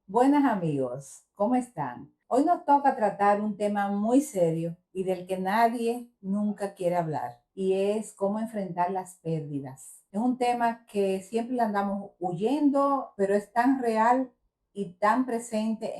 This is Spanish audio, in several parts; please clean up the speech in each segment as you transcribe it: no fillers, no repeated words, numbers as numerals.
Buenas amigos, ¿cómo están? Hoy nos toca tratar un tema muy serio y del que nadie nunca quiere hablar, y es cómo enfrentar las pérdidas. Es un tema que siempre le andamos huyendo, pero es tan real y tan presente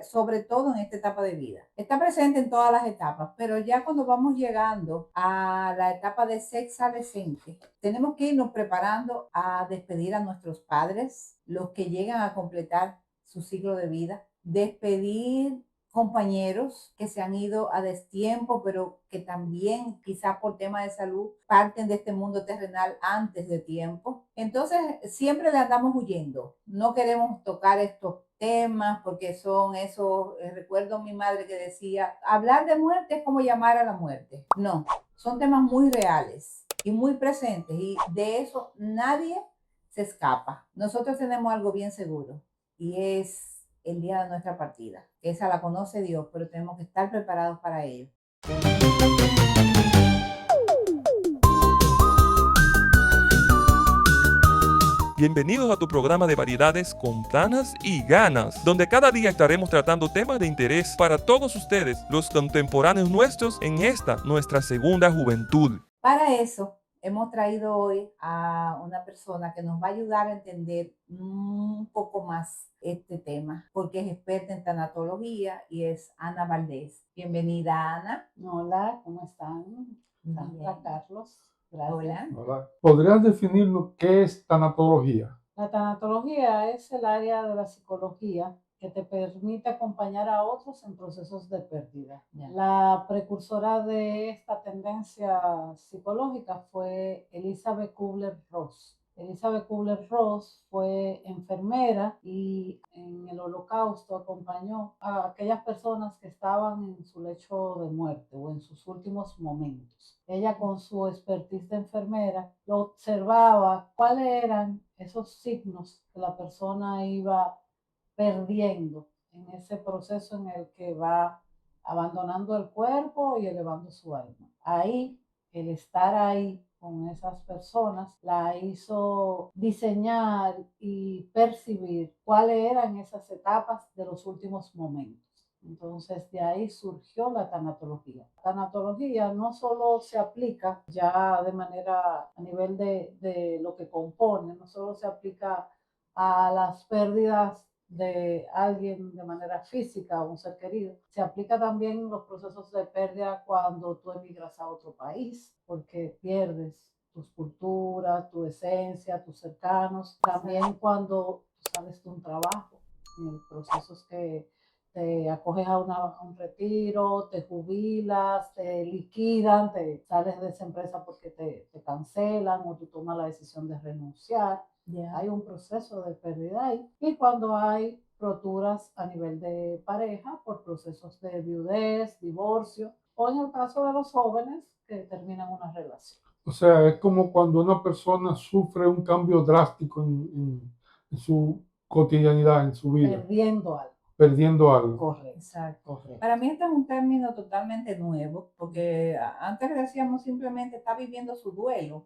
sobre todo en esta etapa de vida. Está presente en todas las etapas, pero ya cuando vamos llegando a la etapa de sexo adolescente, tenemos que irnos preparando a despedir a nuestros padres, los que llegan a completar su ciclo de vida, despedir compañeros que se han ido a destiempo, pero que también quizás por tema de salud parten de este mundo terrenal antes de tiempo. Entonces, siempre le andamos huyendo. No queremos tocar estos temas porque son esos, recuerdo a mi madre que decía, hablar de muerte es como llamar a la muerte. No, son temas muy reales y muy presentes y de eso nadie se escapa. Nosotros tenemos algo bien seguro y es el día de nuestra partida. Esa la conoce Dios, pero tenemos que estar preparados para ello. Bienvenidos a tu programa de variedades con planas y ganas, donde cada día estaremos tratando temas de interés para todos ustedes, los contemporáneos nuestros, en esta, nuestra segunda juventud. Para eso, hemos traído hoy a una persona que nos va a ayudar a entender un poco más este tema, porque es experta en tanatología y es Ana Valdés. Bienvenida, Ana. Hola, ¿cómo están? Sandra, Bien. Carlos, gracias. Hola. ¿Verdad? ¿Podrías definir lo que es tanatología? La tanatología es el área de la psicología que te permite acompañar a otros en procesos de pérdida. Ya. La precursora de esta tendencia psicológica fue Elizabeth Kubler-Ross. Elizabeth Kubler-Ross fue enfermera y en el Holocausto acompañó a aquellas personas que estaban en su lecho de muerte o en sus últimos momentos. Ella, con su expertise de enfermera, lo observaba cuáles eran esos signos que la persona iba perdiendo en ese proceso en el que va abandonando el cuerpo y elevando su alma. Ahí, el estar ahí con esas personas la hizo diseñar y percibir cuáles eran esas etapas de los últimos momentos. Entonces de ahí surgió la tanatología. La tanatología no solo se aplica ya de manera a nivel de lo que compone, no solo se aplica a las pérdidas de alguien de manera física o un ser querido. Se aplica también en los procesos de pérdida cuando tú emigras a otro país, porque pierdes tus culturas, tu esencia, tus cercanos. También cuando tú sales de un trabajo, en procesos que te acoges a un retiro, te jubilas, te liquidan, te sales de esa empresa porque te cancelan o tú tomas la decisión de renunciar. Ya. Hay un proceso de pérdida ahí. Y cuando hay roturas a nivel de pareja por procesos de viudez, divorcio, o en el caso de los jóvenes que terminan una relación. O sea, es como cuando una persona sufre un cambio drástico en su cotidianidad, en su vida, Perdiendo algo. perdiendo algo. Correcto. Exacto. Correcto. Para mí este es un término totalmente nuevo, porque antes decíamos simplemente está viviendo su duelo,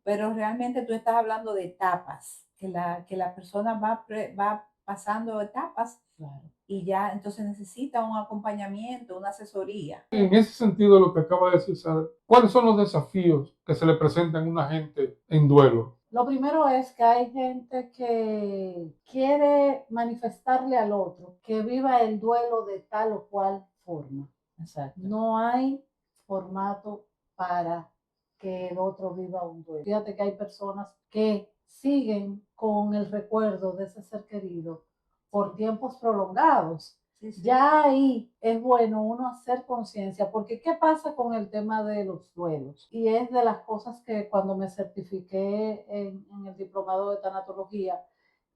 pero realmente tú estás hablando de etapas, que la persona va pasando etapas. Claro. Y ya entonces necesita un acompañamiento, una asesoría. En ese sentido, lo que acaba de decir Sara, ¿cuáles son los desafíos que se le presentan a una gente en duelo? Lo primero es que hay gente que quiere manifestarle al otro que viva el duelo de tal o cual forma. Exacto. No hay formato para que el otro viva un duelo. Fíjate que hay personas que siguen con el recuerdo de ese ser querido por tiempos prolongados. Sí, sí. Ya ahí es bueno uno hacer conciencia, porque ¿qué pasa con el tema de los duelos? Y es de las cosas que cuando me certifiqué en el diplomado de tanatología,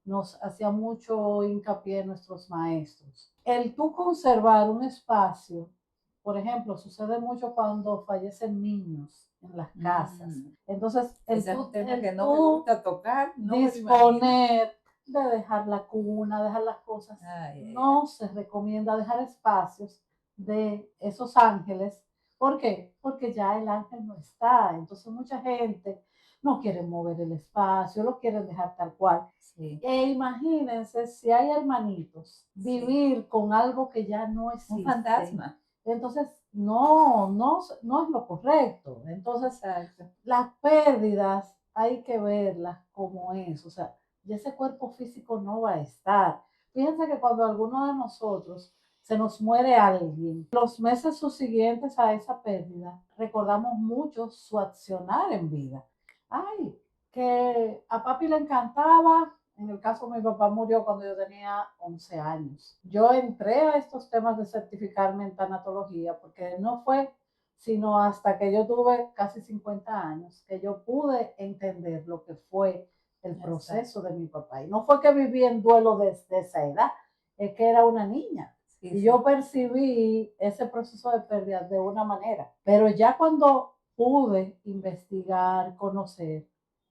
nos hacía mucho hincapié nuestros maestros. El tú conservar un espacio, por ejemplo, sucede mucho cuando fallecen niños en las casas. Entonces, Ese es un tema que no me gusta tocar, no me lo imagino. disponer de dejar la cuna, dejar las cosas, no se recomienda dejar espacios de esos ángeles. ¿Por qué? Porque ya el ángel no está. Entonces mucha gente no quieren mover el espacio, lo quieren dejar tal cual. Sí. E imagínense si hay hermanitos, vivir con algo que ya no existe. Un fantasma. Entonces, no es lo correcto. Entonces, las pérdidas hay que verlas como es. O sea, ya ese cuerpo físico no va a estar. Fíjense que cuando alguno de nosotros se nos muere alguien, los meses subsiguientes a esa pérdida, recordamos mucho su accionar en vida. Ay, que a papi le encantaba. En el caso de mi papá murió cuando yo tenía 11 años. Yo entré a estos temas de certificarme en tanatología porque no fue sino hasta que yo tuve casi 50 años que yo pude entender lo que fue el proceso de mi papá. Y no fue que viví en duelo desde esa edad, es que era una niña. Sí, y yo percibí ese proceso de pérdida de una manera. Pero ya cuando pude investigar, conocer,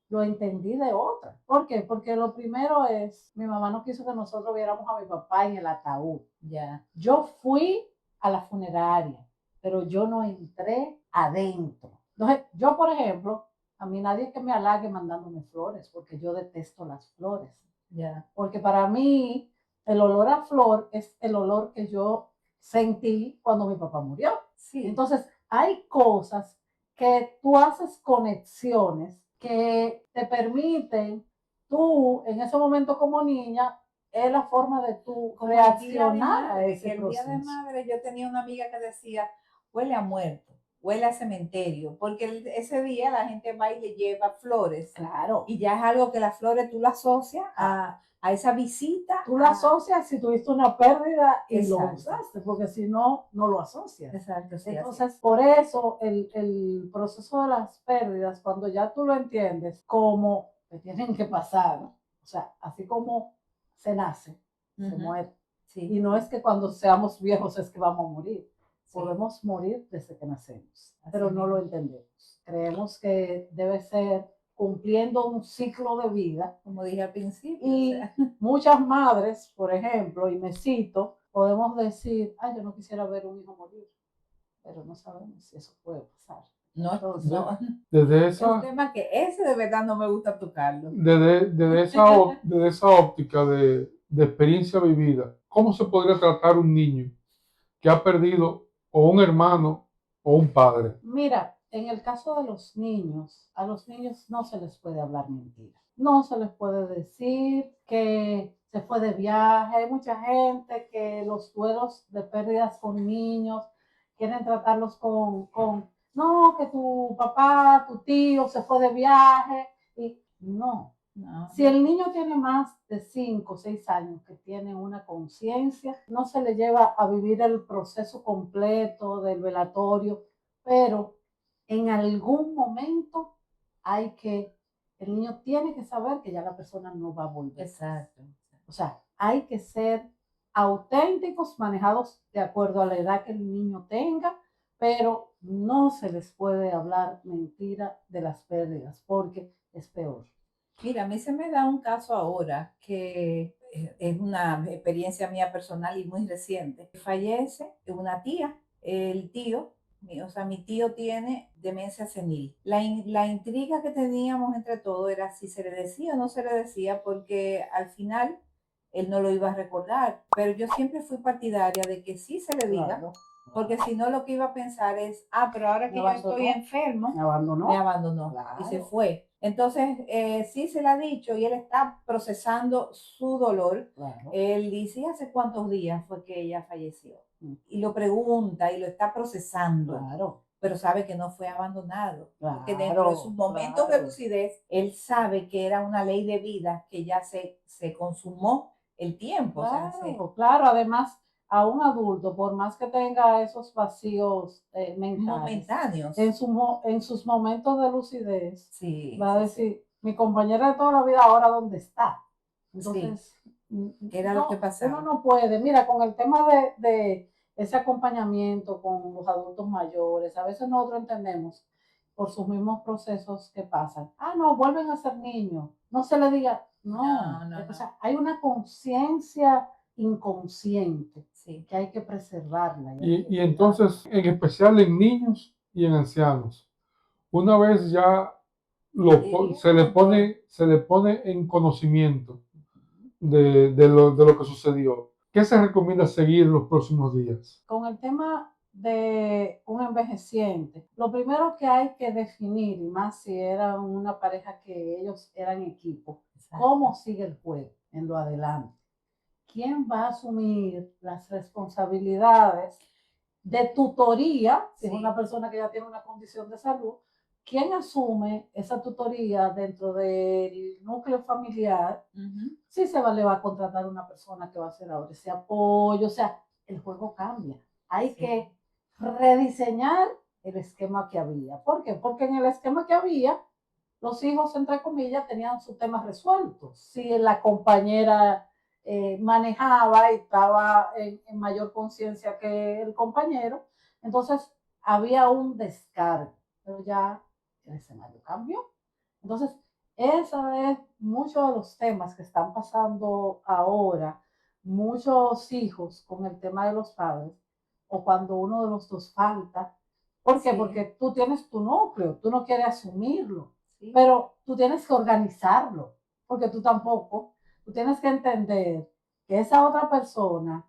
lo entendí de otra. ¿Por qué? Porque lo primero es, mi mamá no quiso que nosotros viéramos a mi papá en el ataúd. Ya. Yo fui a la funeraria, pero yo no entré adentro. Entonces, yo, por ejemplo, a mí nadie que me halague mandándome flores, porque yo detesto las flores. Ya. Porque para mí, el olor a flor es el olor que yo sentí cuando mi papá murió. Sí. Entonces, hay cosas que tú haces conexiones que te permiten tú, en ese momento como niña, es la forma de tú reaccionar a ese proceso. El Día de Madre yo tenía una amiga que decía, huele a muerto, huele a cementerio, porque ese día la gente va y le lleva flores. Claro. Y ya es algo que las flores tú las asocias a esa visita. Tú lo asocias si tuviste una pérdida y lo usaste, porque si no, no lo asocias. Exacto. Sí, entonces, por eso el proceso de las pérdidas, cuando ya tú lo entiendes, como que tienen que pasar, o sea, así como se nace, se muere. Sí. Y no es que cuando seamos viejos es que vamos a morir. Sí. Podemos morir desde que nacemos, pero no lo entendemos. Creemos que debe ser cumpliendo un ciclo de vida, como dije al principio. Y muchas madres, por ejemplo, y me cito, podemos decir, ay, yo no quisiera ver un hijo morir, pero no sabemos si eso puede pasar. No, entonces, no. Desde esa, es un tema que ese de verdad no me gusta tocarlo. Desde esa óptica de experiencia vivida, ¿cómo se podría tratar un niño que ha perdido o un hermano o un padre? Mira, en el caso de los niños, a los niños no se les puede hablar mentira. No se les puede decir que se fue de viaje. Hay mucha gente que los duelos de pérdidas con niños quieren tratarlos con no, que tu papá, tu tío se fue de viaje. Y no. Si el niño tiene más de 5 o 6 años, que tiene una conciencia, no se le lleva a vivir el proceso completo del velatorio, pero en algún momento el niño tiene que saber que ya la persona no va a volver. Exacto. O sea, hay que ser auténticos, manejados de acuerdo a la edad que el niño tenga, pero no se les puede hablar mentira de las pérdidas, porque es peor. Mira, a mí se me da un caso ahora que es una experiencia mía personal y muy reciente. Fallece una tía, el tío. O sea, mi tío tiene demencia senil. La intriga que teníamos entre todos era si se le decía o no se le decía, porque al final él no lo iba a recordar. Pero yo siempre fui partidaria de que sí se le diga, claro, porque si no lo que iba a pensar es, pero ahora que yo estoy enfermo, me abandonó claro, y se fue. Entonces, sí se le ha dicho y él está procesando su dolor. Claro. Él dice, ¿hace cuántos días fue que ella falleció? Y lo pregunta y lo está procesando, claro, pero sabe que no fue abandonado, claro, porque dentro de sus momentos de lucidez, él sabe que era una ley de vida que ya se consumó el tiempo. Claro, o sea, claro, además a un adulto, por más que tenga esos vacíos momentáneos, en sus momentos de lucidez, sí, va a decir, mi compañera de toda la vida ahora dónde está. Entonces, era lo que pasaba. Uno no puede, mira, con el tema de ese acompañamiento con los adultos mayores, a veces nosotros entendemos por sus mismos procesos que pasan, no, vuelven a ser niños, no se le diga, no. O sea, hay una conciencia inconsciente, sí, que hay que preservarla. Y entonces, en especial en niños y en ancianos, una vez ya se le pone en conocimiento de lo que sucedió. ¿Qué se recomienda seguir en los próximos días? Con el tema de un envejeciente, lo primero que hay que definir, y más si era una pareja que ellos eran equipo, cómo sigue el juego en lo adelante. ¿Quién va a asumir las responsabilidades de tutoría, si es una persona que ya tiene una condición de salud? ¿Quién asume esa tutoría dentro del núcleo familiar? Si le va a contratar una persona que va a hacer ahora ese apoyo, o sea, el juego cambia. Hay que rediseñar el esquema que había. ¿Por qué? Porque en el esquema que había, los hijos, entre comillas, tenían sus temas resueltos. Si la compañera manejaba y estaba en mayor conciencia que el compañero, entonces había un descargo, pero ya el escenario cambió. Entonces, eso es muchos de los temas que están pasando ahora, muchos hijos con el tema de los padres, o cuando uno de los dos falta. ¿Por qué? Porque tú tienes tu núcleo, tú no quieres asumirlo, pero tú tienes que organizarlo, porque tú tienes que entender que esa otra persona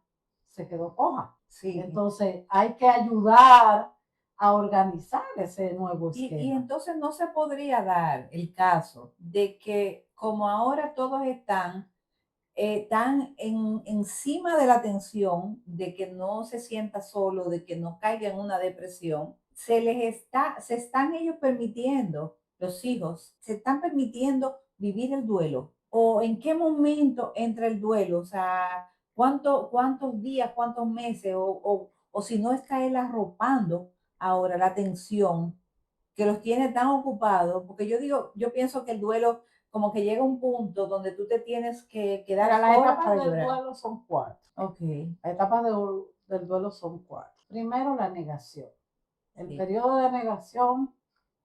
se quedó coja. Entonces, hay que ayudar a organizar ese nuevo esquema. Y entonces no se podría dar el caso de que como ahora todos están encima de la tensión, de que no se sienta solo, de que no caiga en una depresión, se están ellos permitiendo, los hijos, se están permitiendo vivir el duelo. ¿O en qué momento entra el duelo? O sea, ¿cuántos días, cuántos meses? O si no es caer arropando ahora la tensión que los tiene tan ocupados, porque yo pienso que el duelo como que llega a un punto donde tú te tienes que quedar las sola etapas para del llorar. duelo son 4. Okay. Las etapas del duelo son 4. Primero, la negación. El periodo de negación,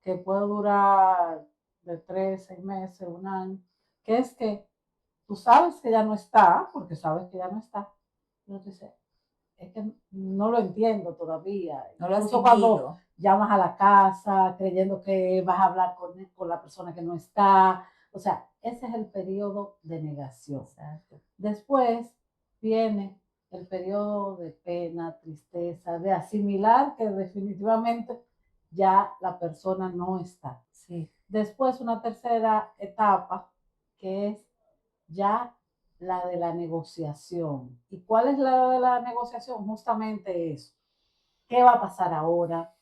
que puede durar de 3, 6 meses, 1 año, que es que tú sabes que ya no está, porque sabes que ya no está, pero tú dices, es que no lo entiendo todavía. No lo Incluso cuando llamas a la casa creyendo que vas a hablar con la persona que no está. O sea, ese es el periodo de negación. Exacto. Después viene el periodo de pena, tristeza, de asimilar que definitivamente ya la persona no está. Sí. Después una tercera etapa que es ya la de la negociación. ¿Y cuál es la de la negociación? Justamente eso. ¿Qué va a pasar ahora?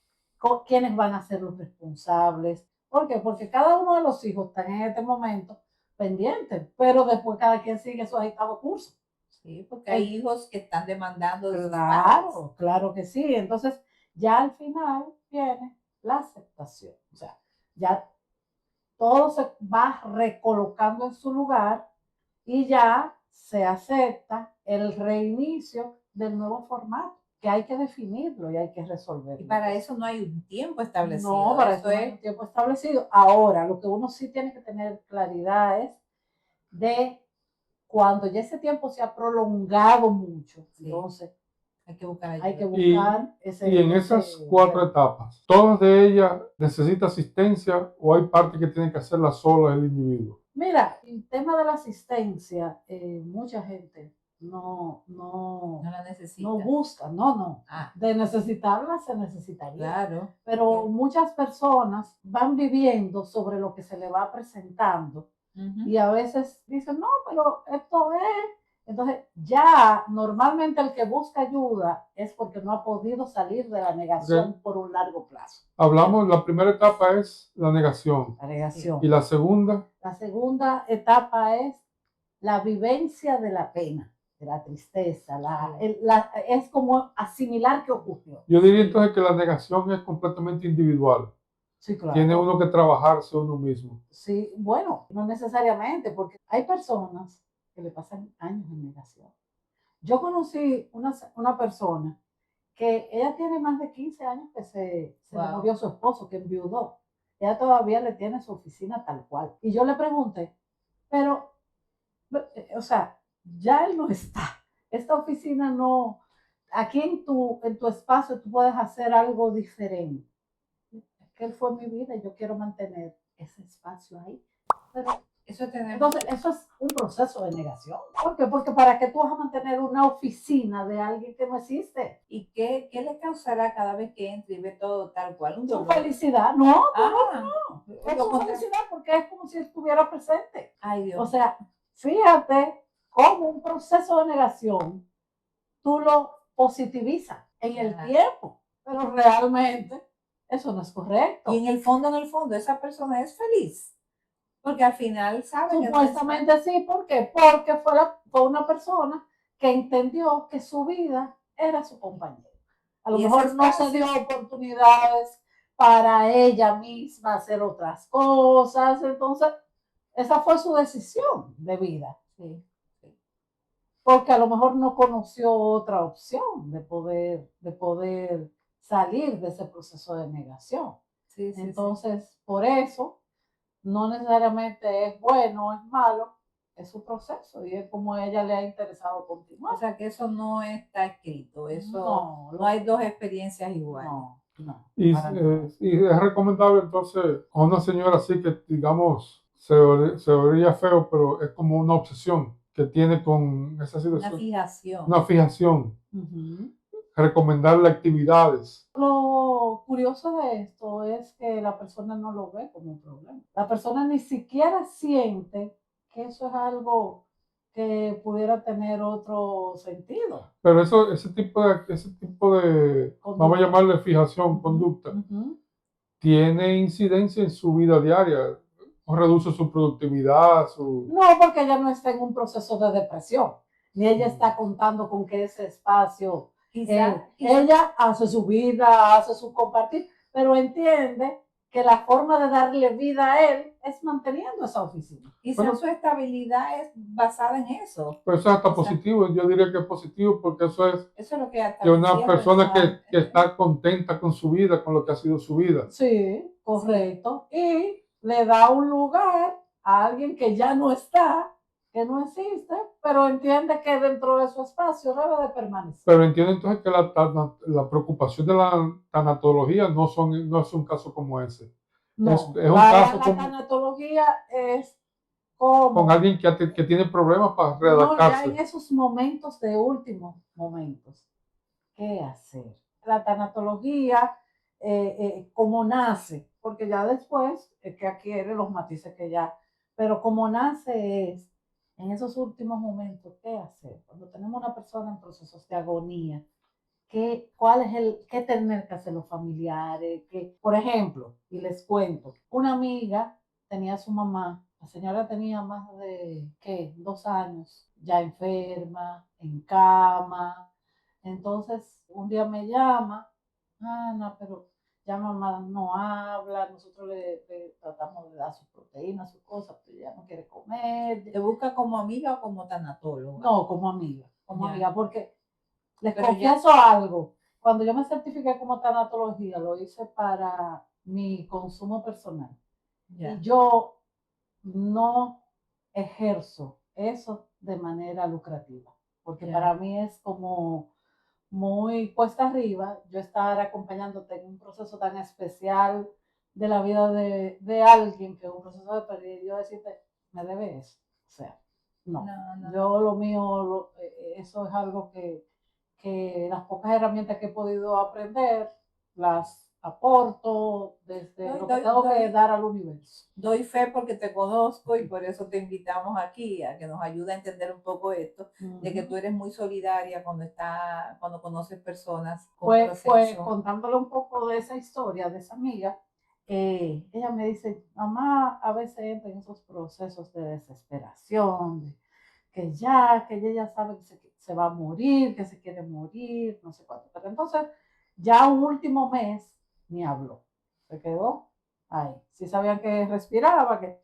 ¿Quiénes van a ser los responsables? ¿Por qué? Porque cada uno de los hijos están en este momento pendientes, pero después cada quien sigue su agitado curso. Sí, porque hay hijos que están demandando de sus Claro, padres. claro que sí. Entonces, ya al final viene la aceptación. O sea, ya todo se va recolocando en su lugar y ya se acepta el reinicio del nuevo formato, que hay que definirlo y hay que resolverlo. Y para eso no hay un tiempo establecido. No, para eso no hay un tiempo establecido. Ahora, lo que uno sí tiene que tener claridad es de cuando ya ese tiempo se ha prolongado mucho, entonces hay que buscar ayuda. Hay que buscar y en esas 4 etapas, ¿todas de ellas necesitan asistencia o hay partes que tienen que hacerla sola el individuo? Mira, el tema de la asistencia, mucha gente no la necesita. No busca, no. De necesitarla se necesitaría. Claro. Pero muchas personas van viviendo sobre lo que se le va presentando y a veces dicen, no, pero esto es. Entonces, ya normalmente el que busca ayuda es porque no ha podido salir de la negación por un largo plazo. Hablamos, la primera etapa es la negación. La negación. ¿Y la segunda? La segunda etapa es la vivencia de la pena, de la tristeza. Es como asimilar que ocurrió. Yo diría entonces que la negación es completamente individual. Sí, claro. Tiene uno que trabajarse uno mismo. Sí, bueno, no necesariamente, porque hay personas que le pasan años en negación. Yo conocí una persona que ella tiene más de 15 años que se le murió su esposo, que enviudó. Ella todavía le tiene su oficina tal cual. Y yo le pregunté, pero, o sea, ya él no está. Esta oficina no, aquí en tu espacio tú puedes hacer algo diferente. Es que él fue mi vida y yo quiero mantener ese espacio ahí. Pero Eso tenemos. entonces, eso es un proceso de negación. ¿Por qué? Porque ¿para qué tú vas a mantener una oficina de alguien que no existe? ¿Y qué le causará cada vez que entre y ve todo tal cual? Un Su dolor. felicidad. No, es Lo su contrario. felicidad porque es como si estuviera presente. Ay, Dios. O sea, fíjate cómo un proceso de negación tú lo positivizas en el tiempo, pero realmente eso no es correcto. Y en el fondo, esa persona es feliz. Porque al final sabe que supuestamente sí, ¿por qué? Porque fue una persona que entendió que su vida era su compañero. A lo mejor no se dio oportunidades para ella misma hacer otras cosas, entonces esa fue su decisión de vida. Sí. Porque a lo mejor no conoció otra opción de poder salir de ese proceso de negación. Sí, entonces, por eso no necesariamente es bueno o es malo, es su proceso y es como a ella le ha interesado continuar. O sea que eso no está escrito, eso no hay dos experiencias iguales. No. Y es recomendable entonces a una señora así que, digamos, se vería feo, pero es como una obsesión que tiene con esa situación. Una fijación. Recomendarle actividades. Lo curioso de esto es que la persona no lo ve como un problema. La persona ni siquiera siente que eso es algo que pudiera tener otro sentido. Pero ese tipo de vamos a llamarle fijación, conducta, tiene incidencia en su vida diaria. O reduce su productividad, No, porque ella no está en un proceso de depresión, ni ella está contando con que ese espacio, ella hace su vida, hace su compartir, pero entiende que la forma de darle vida a él es manteniendo esa oficina. Quizás su estabilidad es basada en eso. Pues eso es hasta positivo, yo diría que es positivo porque eso es lo que una persona que está contenta con su vida, con lo que ha sido su vida. Sí, correcto. Sí. Y le da un lugar a alguien que ya no está, que no existe, pero entiende que dentro de su espacio debe de permanecer. Pero entiende entonces que la preocupación de la tanatología no es un caso como ese. No, es un caso la tanatología es como con alguien que tiene problemas para readaptarse. No, ya en esos momentos de últimos momentos, ¿qué hacer? La tanatología, como nace, porque ya después es que adquiere los matices que ya, pero como nace es, en esos últimos momentos, ¿qué hacer? Cuando tenemos una persona en procesos de agonía, ¿qué tener que hacer los familiares? Por ejemplo, y les cuento, una amiga tenía a su mamá, la señora tenía más de, 2 años, ya enferma, en cama. Entonces, un día me llama, Ana, pero ya mamá no habla, nosotros le tratamos de dar sus proteínas, sus cosas, pero ella no quiere comer. ¿Te busca como amiga o como tanatóloga? No, como amiga, porque les confieso algo. Cuando yo me certifiqué como tanatología, lo hice para mi consumo personal. Y yo no ejerzo eso de manera lucrativa, porque para mí es como muy cuesta arriba yo estar acompañándote en un proceso tan especial de la vida de alguien, que es un proceso de pérdida, y yo decirte, me debe eso. O sea, no. Yo lo mío, eso es algo que las pocas herramientas que he podido aprender, las aporto desde lo que tengo que dar al universo. Doy fe porque te conozco y por eso te invitamos aquí a que nos ayude a entender un poco esto, de que tú eres muy solidaria cuando conoces personas con proceso. Pues contándole un poco de esa historia de esa amiga, ella me dice, mamá a veces entra en esos procesos de desesperación, que ella ya sabe que se va a morir, que se quiere morir, no sé cuánto. Pero entonces, ya un último mes, ni habló. Se quedó ahí. Sí sabían que respiraba, que...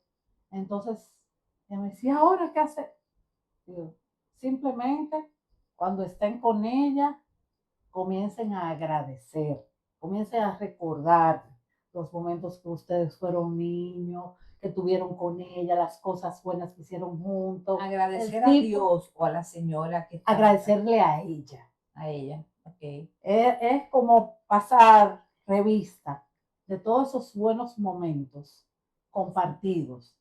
Entonces, ella me decía, ¿ahora qué hacer? Digo, simplemente, cuando estén con ella, comiencen a agradecer, comiencen a recordar los momentos que ustedes fueron niños, que tuvieron con ella, las cosas buenas que hicieron juntos. Agradecer a Dios o a la señora que está. Agradecerle a ella. A ella, ok. Es como pasar revista de todos esos buenos momentos compartidos.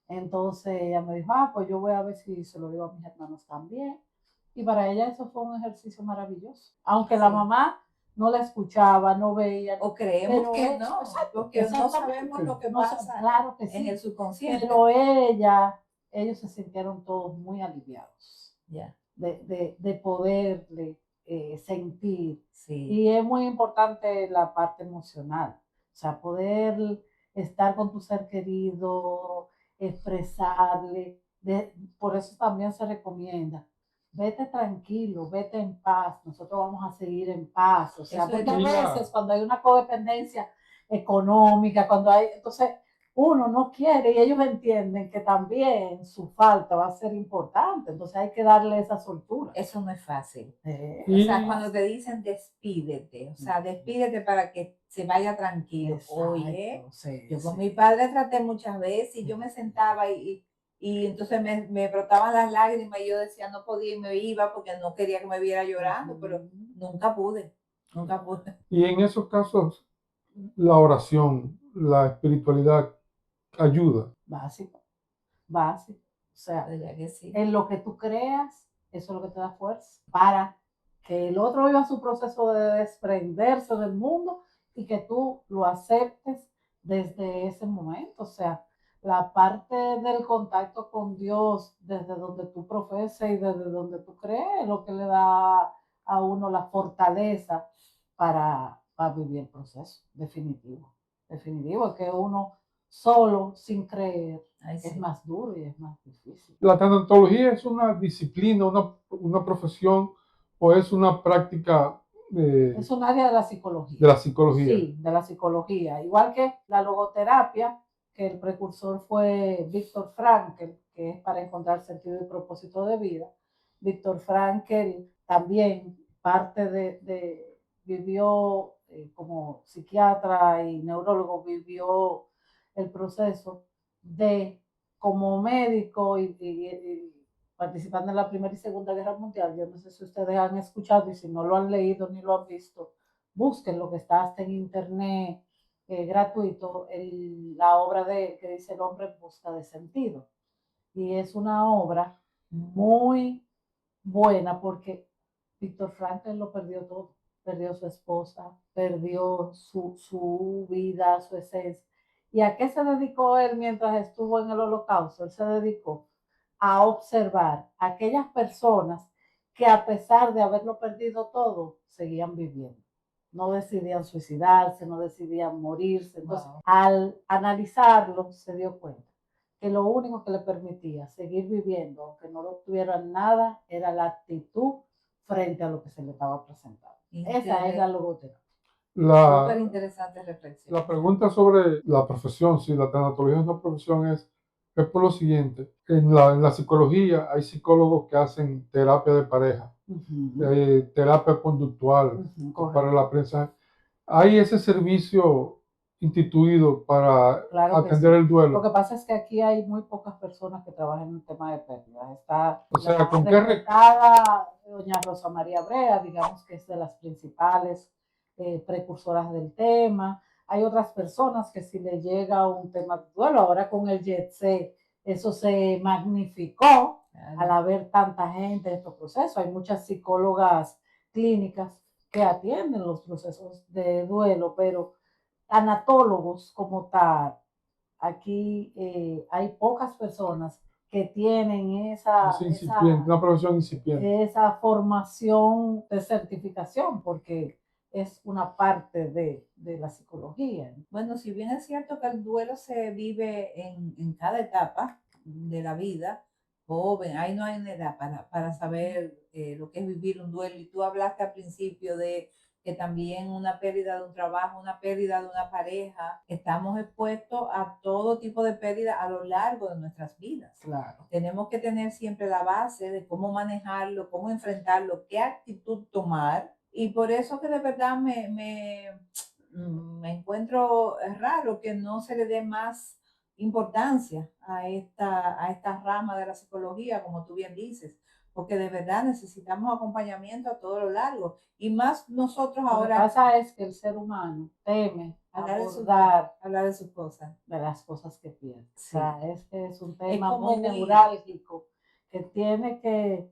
Entonces ella me dijo, pues yo voy a ver si se lo digo a mis hermanos también. Y para ella eso fue un ejercicio maravilloso. Aunque la mamá no la escuchaba, no veía. O creemos que no, porque no sabemos lo que pasa claro que en el subconsciente. Pero ellos se sintieron todos muy aliviados de poderle sentir. Sí. Y es muy importante la parte emocional, o sea, poder estar con tu ser querido, expresarle. Por eso también se recomienda, vete tranquilo, vete en paz, nosotros vamos a seguir en paz. O sea, porque a veces cuando hay una codependencia económica, cuando hay, entonces uno no quiere y ellos entienden que también su falta va a ser importante, entonces hay que darle esa soltura. Eso no es fácil. O sea, cuando te dicen despídete, o sea, despídete para que se vaya tranquilo. Exacto, oye, yo con mi padre traté muchas veces y yo me sentaba y entonces me brotaban las lágrimas y yo decía no podía y me iba porque no quería que me viera llorando, pero nunca pude. Y en esos casos, la oración, la espiritualidad ayuda. Básico. O sea, que sí. En lo que tú creas, eso es lo que te da fuerza para que el otro viva su proceso de desprenderse del mundo y que tú lo aceptes desde ese momento. O sea, la parte del contacto con Dios desde donde tú profesas y desde donde tú crees es lo que le da a uno la fortaleza para vivir el proceso definitivo. Definitivo, que uno solo, sin creer, es más duro y es más difícil. ¿La tanatología es una disciplina, una profesión o es una práctica? Es un área de la psicología. De la psicología. Sí, de la psicología. Igual que la logoterapia, que el precursor fue Viktor Frankl, que es para encontrar sentido y propósito de vida. Viktor Frankl también vivió como psiquiatra y neurólogo, vivió el proceso de como médico y participando en la Primera y Segunda Guerra Mundial. Yo no sé si ustedes han escuchado y si no lo han leído ni lo han visto, busquen lo que está hasta en internet gratuito, la obra que dice El hombre en busca de sentido. Y es una obra muy buena porque Viktor Frankl lo perdió todo. Perdió su esposa, perdió su vida, su esencia. ¿Y a qué se dedicó él mientras estuvo en el Holocausto? Él se dedicó a observar a aquellas personas que a pesar de haberlo perdido todo, seguían viviendo. No decidían suicidarse, no decidían morirse. Entonces, al analizarlo, se dio cuenta que lo único que le permitía seguir viviendo, aunque no lo tuvieran nada, era la actitud frente a lo que se le estaba presentando. Esa es la logoterapia. Súper interesante reflexión. La pregunta sobre la profesión, si la tanatología es una profesión, es por lo siguiente. En la psicología hay psicólogos que hacen terapia de pareja, terapia conductual para la prensa. ¿Hay ese servicio instituido para atender el duelo? Lo que pasa es que aquí hay muy pocas personas que trabajan en el tema de pérdidas. Está ¿con qué doña Rosa María Brea, digamos que es de las principales precursoras del tema. Hay otras personas que si le llega un tema de duelo, ahora con el Jet Set, eso se magnificó al haber tanta gente en estos procesos. Hay muchas psicólogas clínicas que atienden los procesos de duelo, pero tanatólogos como tal, aquí hay pocas personas que tienen una profesión incipiente, esa formación de certificación, porque es una parte de la psicología. Bueno, si bien es cierto que el duelo se vive en cada etapa de la vida, joven, ahí no hay una edad para saber lo que es vivir un duelo. Y tú hablaste al principio de que también una pérdida de un trabajo, una pérdida de una pareja, estamos expuestos a todo tipo de pérdida a lo largo de nuestras vidas. Claro. Tenemos que tener siempre la base de cómo manejarlo, cómo enfrentarlo, qué actitud tomar. Y por eso que de verdad me encuentro raro que no se le dé más importancia a esta rama de la psicología, como tú bien dices, porque de verdad necesitamos acompañamiento a todo lo largo. Y más nosotros Lo que ahora pasa es que el ser humano teme hablar de sus cosas. de las cosas que pierde. Sí. O sea, que es un tema como muy neurálgico que tiene que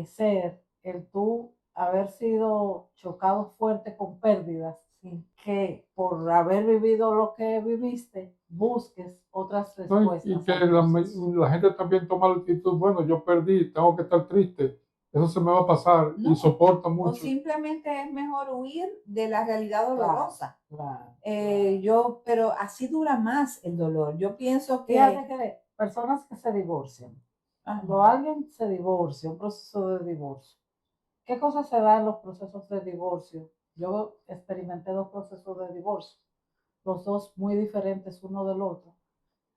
ser el tú haber sido chocado fuerte con pérdidas, Sí. que por haber vivido lo que viviste, busques otras No, respuestas. y que la gente también toma la actitud, bueno, yo perdí, tengo que estar triste, eso se me va a pasar, No, y soporta o mucho. simplemente es mejor huir de la realidad dolorosa. Claro. Pero así dura más el dolor. Yo pienso Fíjate que que personas que se divorcian, ajá, cuando alguien se divorcia, un proceso de divorcio, ¿qué cosas se dan en los procesos de divorcio? Yo experimenté 2 procesos de divorcio, los 2 muy diferentes uno del otro,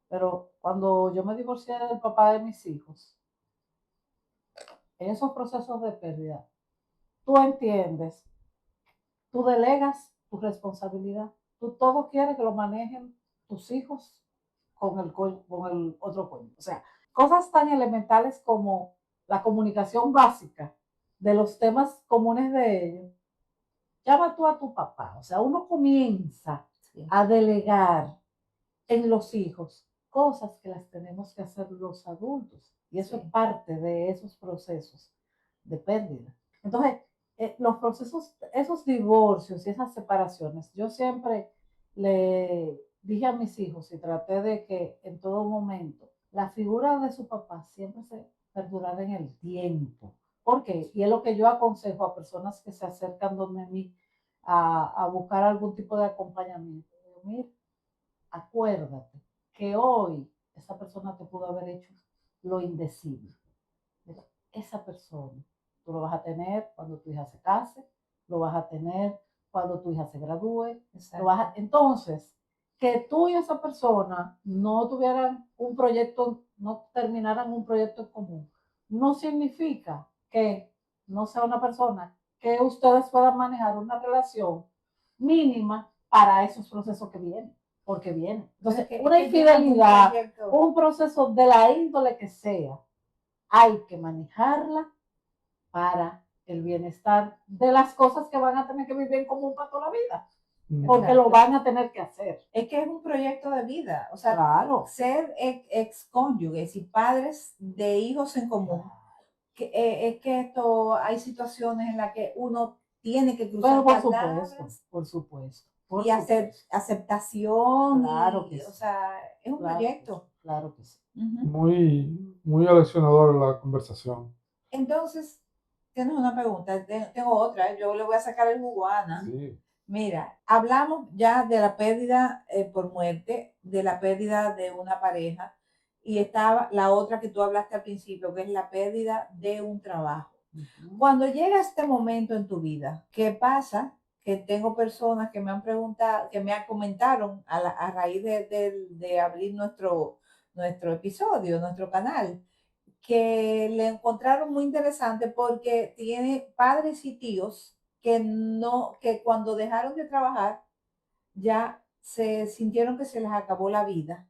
pero cuando yo me divorcié del papá de mis hijos, en esos procesos de pérdida, tú entiendes, tú delegas tu responsabilidad, tú todo quieres que lo manejen tus hijos con el otro coño. O sea, cosas tan elementales como la comunicación básica de los temas comunes de ellos. Llama tú a tu papá. O sea, uno comienza a delegar en los hijos cosas que las tenemos que hacer los adultos. Y eso es parte de esos procesos de pérdida. Entonces, los procesos, esos divorcios y esas separaciones, yo siempre le dije a mis hijos y traté de que en todo momento la figura de su papá siempre se perdurara en el tiempo. ¿Por qué? Y es lo que yo aconsejo a personas que se acercan donde mí a buscar algún tipo de acompañamiento. Mira, acuérdate que hoy esa persona te pudo haber hecho lo indecible. Pero esa persona, tú lo vas a tener cuando tu hija se case, lo vas a tener cuando tu hija se gradúe. Entonces, que tú y esa persona no tuvieran un proyecto, no terminaran un proyecto en común, no significa que no sea una persona que ustedes puedan manejar una relación mínima para esos procesos que vienen, porque vienen. Entonces, una infidelidad, un proceso de la índole que sea, hay que manejarla para el bienestar de las cosas que van a tener que vivir en común para toda la vida. Porque lo van a tener que hacer. Es que es un proyecto de vida. O sea, claro, ser excónyuges y padres de hijos en común. Es que esto, hay situaciones en las que uno tiene que cruzar palabras. Por supuesto. Y hacer aceptación. Claro que sí. O sea, es un proyecto. Claro que sí. Muy aleccionadora la conversación. Entonces, tienes una pregunta, tengo otra, yo le voy a sacar el jugo a Ana. Sí. Mira, hablamos ya de la pérdida por muerte, de la pérdida de una pareja, y estaba la otra que tú hablaste al principio, que es la pérdida de un trabajo. Cuando llega este momento en tu vida, ¿qué pasa? Que tengo personas que me han preguntado, que me comentaron a raíz de abrir nuestro episodio, nuestro canal, que le encontraron muy interesante porque tiene padres y tíos que cuando dejaron de trabajar ya se sintieron que se les acabó la vida,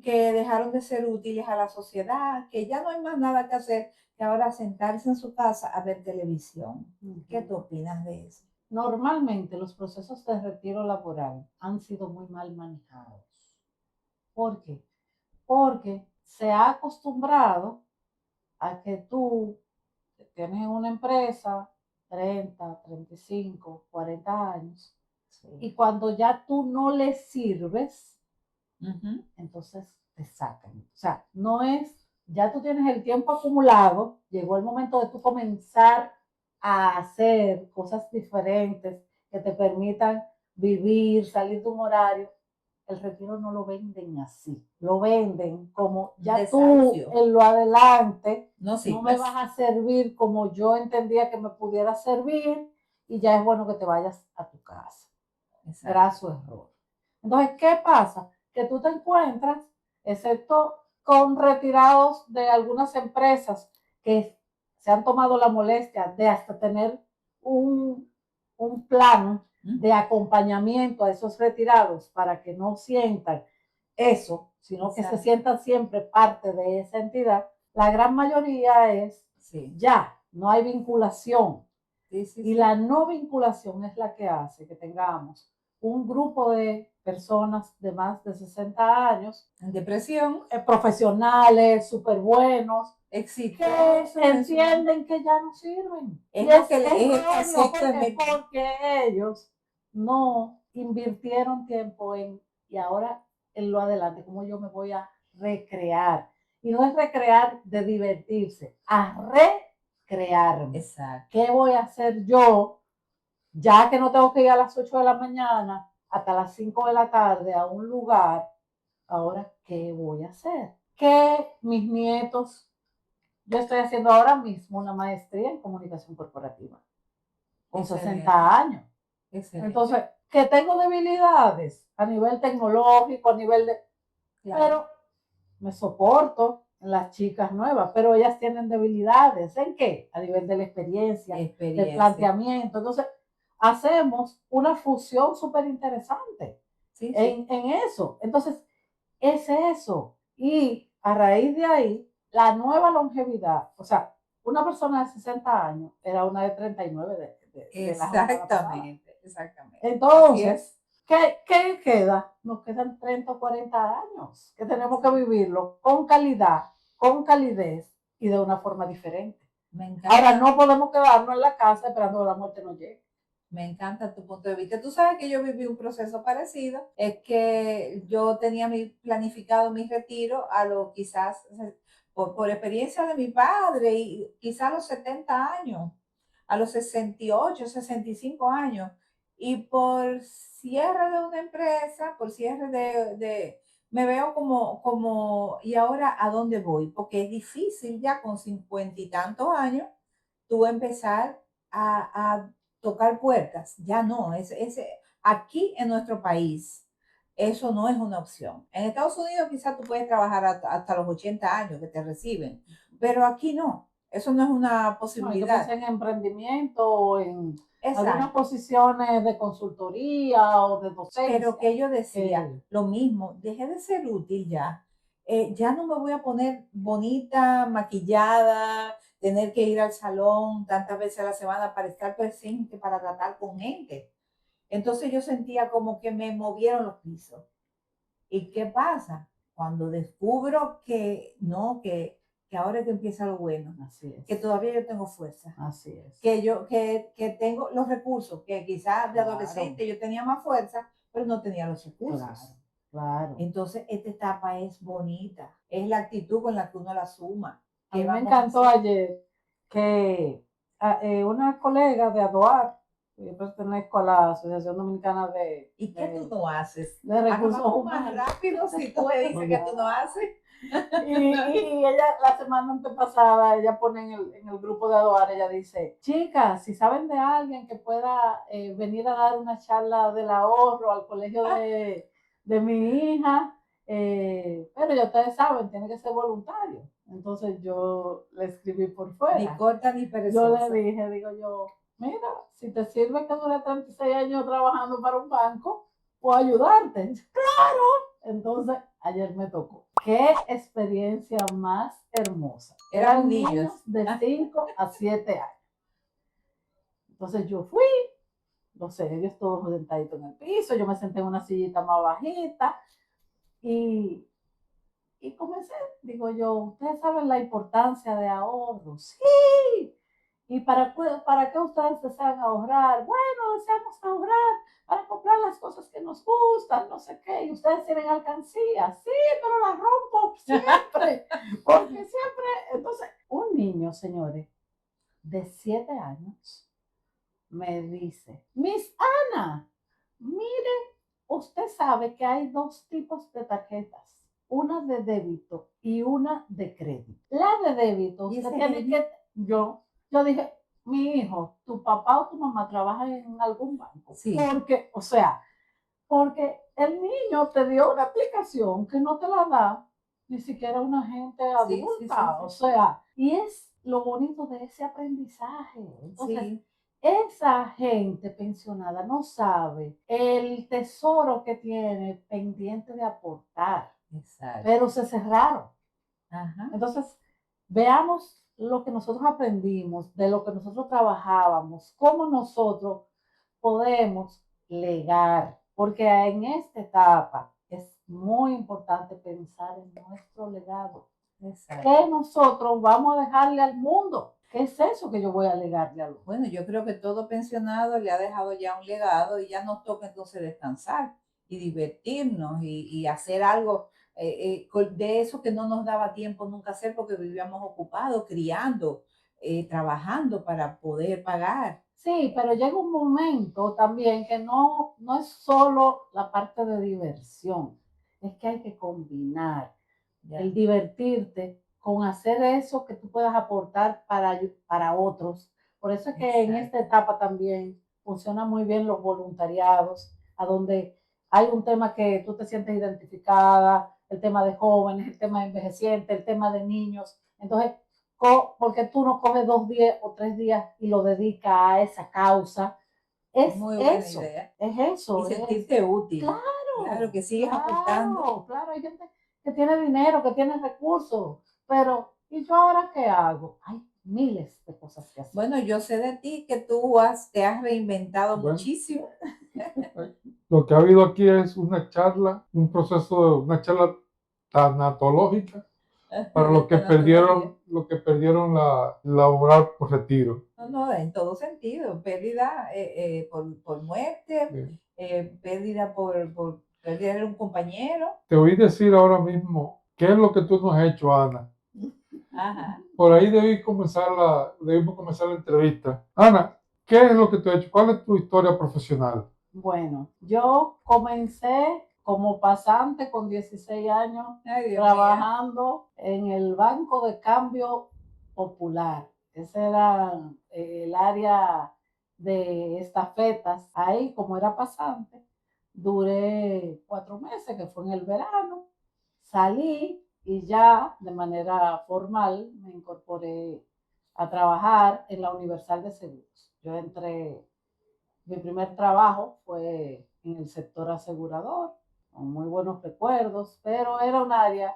que dejaron de ser útiles a la sociedad, que ya no hay más nada que hacer que ahora sentarse en su casa a ver televisión. ¿Qué tú opinas de eso? Normalmente los procesos de retiro laboral han sido muy mal manejados. ¿Por qué? Porque se ha acostumbrado a que tú tienes una empresa 30, 35, 40 años y cuando ya tú no le sirves, entonces te sacan. O sea, no es, ya tú tienes el tiempo acumulado, llegó el momento de tú comenzar a hacer cosas diferentes que te permitan vivir, salir de un horario. El retiro no lo venden así, lo venden como ya tú en lo adelante no me vas a servir como yo entendía que me pudiera servir y ya es bueno que te vayas a tu casa. Graso error. Entonces, ¿qué pasa? Que tú te encuentras, excepto con retirados de algunas empresas que se han tomado la molestia de hasta tener un plan de acompañamiento a esos retirados para que no sientan eso, sino que se sientan siempre parte de esa entidad. La gran mayoría es Sí. Ya, no hay vinculación. Sí, sí, Y sí. la no vinculación es la que hace que tengamos un grupo de personas de más de 60 años, En depresión, profesionales, súper buenos, que exitosos en su... entienden que ya no sirven. Es Y lo que es es obvio, exactamente. porque ellos no invirtieron tiempo y ahora en lo adelante, cómo yo me voy a recrear. Y no es recrear de divertirse, a recrearme. Exacto. ¿Qué voy a hacer yo, ya que no tengo que ir a las 8 de la mañana hasta las 5 de la tarde a un lugar? Ahora, ¿qué voy a hacer? Que mis nietos, yo estoy haciendo ahora mismo una maestría en comunicación corporativa con Excelente. 60 años. Excelente. Entonces, que tengo debilidades a nivel tecnológico, a nivel de... Claro. Pero me soporto en las chicas nuevas, pero ellas tienen debilidades. ¿En qué? A nivel de la experiencia, del planteamiento. Entonces, hacemos una fusión súper interesante Sí, sí. en eso. Entonces, es eso. Y a raíz de ahí, la nueva longevidad, o sea, una persona de 60 años era una de 39 de la jornada pasada. Exactamente. Entonces, ¿qué queda? Nos quedan 30 o 40 años que tenemos que vivirlo con calidad, con calidez y de una forma diferente. Me encanta. Ahora, no podemos quedarnos en la casa esperando que la muerte nos llegue. Me encanta tu punto de vista. Tú sabes que yo viví un proceso parecido. Es que yo tenía planificado mi retiro a lo quizás, por experiencia de mi padre, y quizás a los 70 años, a los 68, 65 años. Y por cierre de una empresa, por cierre me veo ¿y ahora a dónde voy? Porque es difícil ya con 50 y tantos años tú empezar a tocar puertas. Ya no, aquí en nuestro país eso no es una opción. En Estados Unidos quizás tú puedes trabajar hasta los 80 años que te reciben, pero aquí no. Eso no es una posibilidad. No, yo pensé en emprendimiento o en algunas posiciones de consultoría o de docencia. Pero que yo decía, lo mismo, dejé de ser útil ya. Ya no me voy a poner bonita, maquillada, tener que ir al salón tantas veces a la semana para estar presente, para tratar con gente. Entonces yo sentía como que me movieron los pisos. ¿Y qué pasa? Cuando descubro que no, que ahora es que empieza lo bueno. Así es. Que todavía yo tengo fuerza. Así es. Que tengo los recursos, que quizás de adolescente yo tenía más fuerza, pero no tenía los recursos. Claro. Entonces, esta etapa es bonita. Es la actitud con la que uno la suma. A mí me encantó ayer que una colega de ADOAR, yo pertenezco a la Asociación Dominicana de... ¿Y qué tú no haces? De recursos humanos. Más rápido si tú me dices que tú no haces. Y ella, la semana antepasada, ella pone en el grupo de ADOAR, ella dice, chicas, si saben de alguien que pueda venir a dar una charla del ahorro al colegio de mi hija, pero ya ustedes saben, tiene que ser voluntario. Entonces yo le escribí por fuera. Ni corta ni perezosa. Yo le dije, mira, si te sirve que dure 36 años trabajando para un banco, puedo ayudarte. Claro. Entonces, ayer me tocó. ¡Qué experiencia más hermosa! Eran niños de 5 a 7 años. Entonces yo fui, no sé, ellos todos sentaditos en el piso, yo me senté en una sillita más bajita y comencé, digo yo, ¿ustedes saben la importancia de ahorro? Sí. ¿Y para qué ustedes desean ahorrar? Bueno, deseamos ahorrar para comprar las cosas que nos gustan, no sé qué. Y ustedes tienen alcancía. Sí, pero la rompo siempre. Porque siempre. Entonces, un niño, señores, de 7 años, me dice, Miss Ana, mire, usted sabe que hay 2 tipos de tarjetas. Una de débito y una de crédito. La de débito, usted tiene que... Yo dije, mi hijo, tu papá o tu mamá trabajan en algún banco. Sí. Porque el niño te dio una aplicación que no te la da ni siquiera una gente adulta. Sí. Y es lo bonito de ese aprendizaje. Entonces, sí. Esa gente pensionada no sabe el tesoro que tiene pendiente de aportar. Exacto. Pero se cerraron. Ajá. Entonces, veamos lo que nosotros aprendimos, de lo que nosotros trabajábamos, cómo nosotros podemos legar, porque en esta etapa es muy importante pensar en nuestro legado. Exacto. ¿Qué nosotros vamos a dejarle al mundo? ¿Qué es eso que yo voy a legarle al mundo? Bueno, yo creo que todo pensionado le ha dejado ya un legado y ya nos toca entonces descansar y divertirnos y hacer algo de eso que no nos daba tiempo nunca hacer porque vivíamos ocupados, criando, trabajando para poder pagar. Sí, pero llega un momento también que no es solo la parte de diversión, es que hay que combinar Ya. el divertirte con hacer eso que tú puedas aportar para otros. Por eso es que en esta etapa también funciona muy bien los voluntariados, a donde hay un tema que tú te sientes identificada, el tema de jóvenes, el tema de envejecientes, el tema de niños. Entonces, porque tú no coges 2 días o 3 días y lo dedicas a esa causa. Es muy buena eso, idea. es eso. Y sentirte útil. Claro, que sigues aportando. Claro, hay gente que tiene dinero, que tiene recursos, pero ¿y yo ahora qué hago? Hay miles de cosas que hacer. Bueno, yo sé de ti que tú te has reinventado muchísimo. Lo que ha habido aquí es una charla, una charla tanatológica para los que perdieron la oral por retiro. No, en todo sentido, pérdida por muerte, pérdida por perder un compañero. Te oí decir ahora mismo, ¿qué es lo que tú no has hecho, Ana? Ajá. Por ahí debimos comenzar la entrevista. Ana, ¿qué es lo que tú has hecho? ¿Cuál es tu historia profesional? Bueno, yo comencé como pasante con 16 años Ay, trabajando en el Banco de Cambio Popular. Ese era el área de estafetas. Ahí, como era pasante, duré 4 meses, que fue en el verano. Salí y ya de manera formal me incorporé a trabajar en la Universal de Seguros. Yo entré, mi primer trabajo fue en el sector asegurador, con muy buenos recuerdos, pero era un área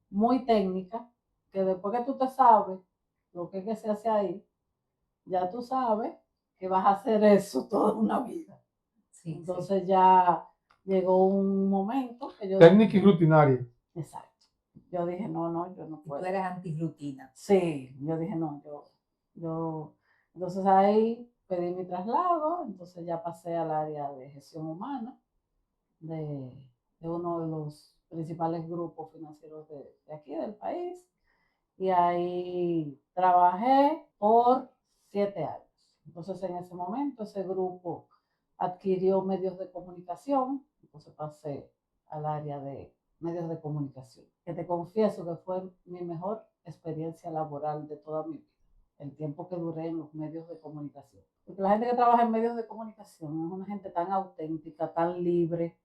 muy técnica, que después que tú te sabes lo que se hace ahí, ya tú sabes que vas a hacer eso toda una vida. Sí, entonces ya llegó un momento que yo... Técnica y rutinaria. Exacto. Yo dije, no, yo no puedo. Tú eres antirrutina. Sí, yo dije, no, yo... Entonces ahí pedí mi traslado, entonces ya pasé al área de gestión humana de uno de los principales grupos financieros de aquí del país. Y ahí trabajé por 7 años. Entonces en ese momento ese grupo adquirió medios de comunicación, entonces pasé al área de medios de comunicación, que te confieso que fue mi mejor experiencia laboral de toda mi vida, el tiempo que duré en los medios de comunicación. Porque la gente que trabaja en medios de comunicación es una gente tan auténtica, tan libre,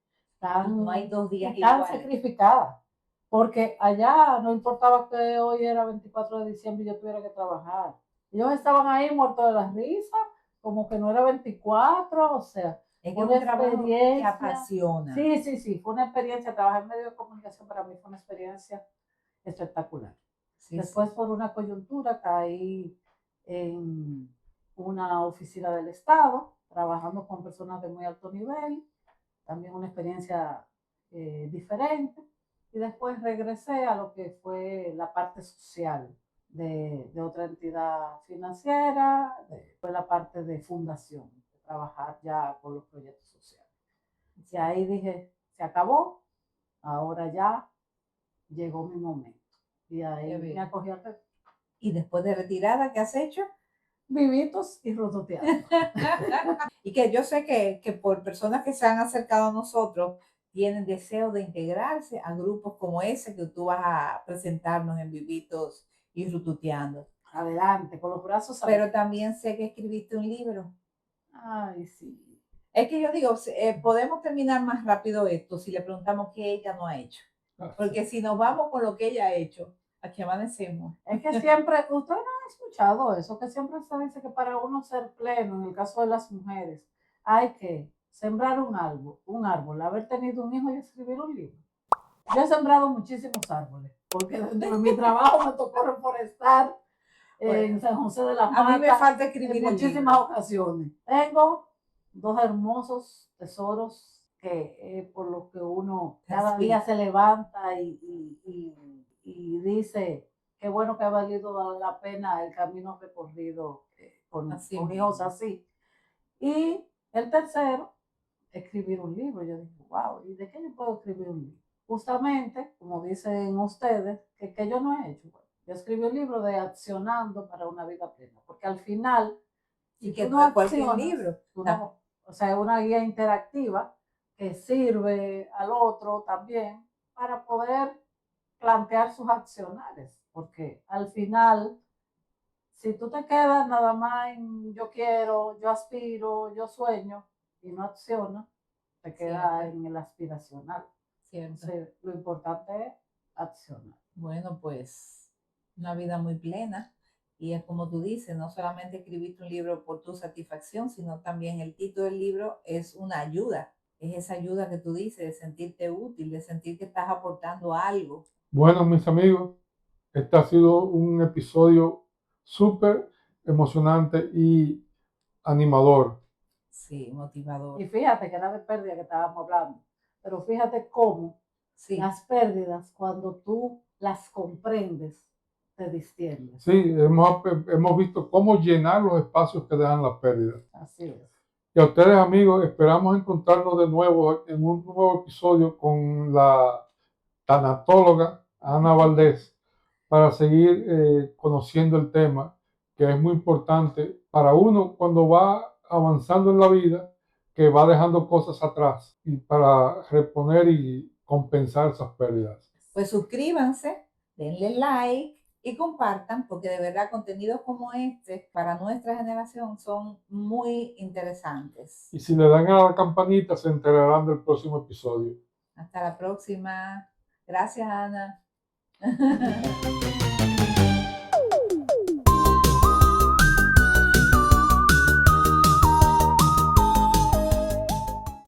no hay 2 días tan iguales. sacrificada. Porque allá no importaba que hoy era 24 de diciembre y yo tuviera que trabajar. Ellos estaban ahí muertos de la risa, como que no era 24, o sea, es que una experiencia que apasiona. Sí, fue una experiencia, trabajar en medio de comunicación para mí fue una experiencia espectacular. Después, por una coyuntura, caí en una oficina del Estado, trabajando con personas de muy alto nivel, también una experiencia diferente. Y después regresé a lo que fue la parte social de otra entidad financiera, fue la parte de fundación, de trabajar ya con los proyectos sociales. Y ahí dije, se acabó, ahora ya llegó mi momento. Y ahí me acogí al reto. ¿Y después de retirada qué has hecho? Vivitos y rototeando. Y que yo sé que por personas que se han acercado a nosotros, tienen deseo de integrarse a grupos como ese que tú vas a presentarnos en Vivitos y Rututeando. Adelante, con los brazos abiertos. Pero también sé que escribiste un libro. Ay, sí. Es que yo digo, podemos terminar más rápido esto si le preguntamos qué ella no ha hecho. Porque si nos vamos con lo que ella ha hecho, aquí amanecemos. Es que siempre, ustedes no han escuchado eso, que siempre se dice que para uno ser pleno, en el caso de las mujeres, hay que sembrar un árbol, haber tenido un hijo y escribir un libro. Yo he sembrado muchísimos árboles, porque dentro de mi trabajo me tocó reforestar en San José de las A mí me Matas, falta escribir en el muchísimas libro. ocasiones. Tengo dos hermosos tesoros que por lo que uno cada día se levanta y dice, qué bueno que ha valido la pena el camino recorrido con hijos así. Y el tercero, escribir un libro. Yo dije, wow, ¿y de qué yo puedo escribir un libro? Justamente, como dicen ustedes, que yo no he hecho. Yo escribí un libro de accionando para una vida plena, porque al final, y que no es cualquier libro. O sea, es una guía interactiva que sirve al otro también para poder plantear sus accionares, porque al final, si tú te quedas nada más en yo quiero, yo aspiro, yo sueño y no accionas, te queda en el aspiracional. Entonces, lo importante es accionar. Bueno, pues una vida muy plena. Y es como tú dices, no solamente escribiste un libro por tu satisfacción, sino también el título del libro es una ayuda. Es esa ayuda que tú dices, de sentirte útil, de sentir que estás aportando algo. Bueno, mis amigos, este ha sido un episodio súper emocionante y animador. Sí, motivador. Y fíjate que era de pérdida que estábamos hablando, pero fíjate cómo las pérdidas, cuando tú las comprendes, te distienden. Sí, hemos visto cómo llenar los espacios que dejan las pérdidas. Así es. Y a ustedes, amigos, esperamos encontrarnos de nuevo en un nuevo episodio con la tanatóloga Ana Valdés para seguir conociendo el tema, que es muy importante para uno cuando va avanzando en la vida, que va dejando cosas atrás y para reponer y compensar esas pérdidas. Pues suscríbanse, denle like y compartan, porque de verdad contenidos como este para nuestra generación son muy interesantes. Y si le dan a la campanita se enterarán del próximo episodio. Hasta la próxima. Gracias, Ana.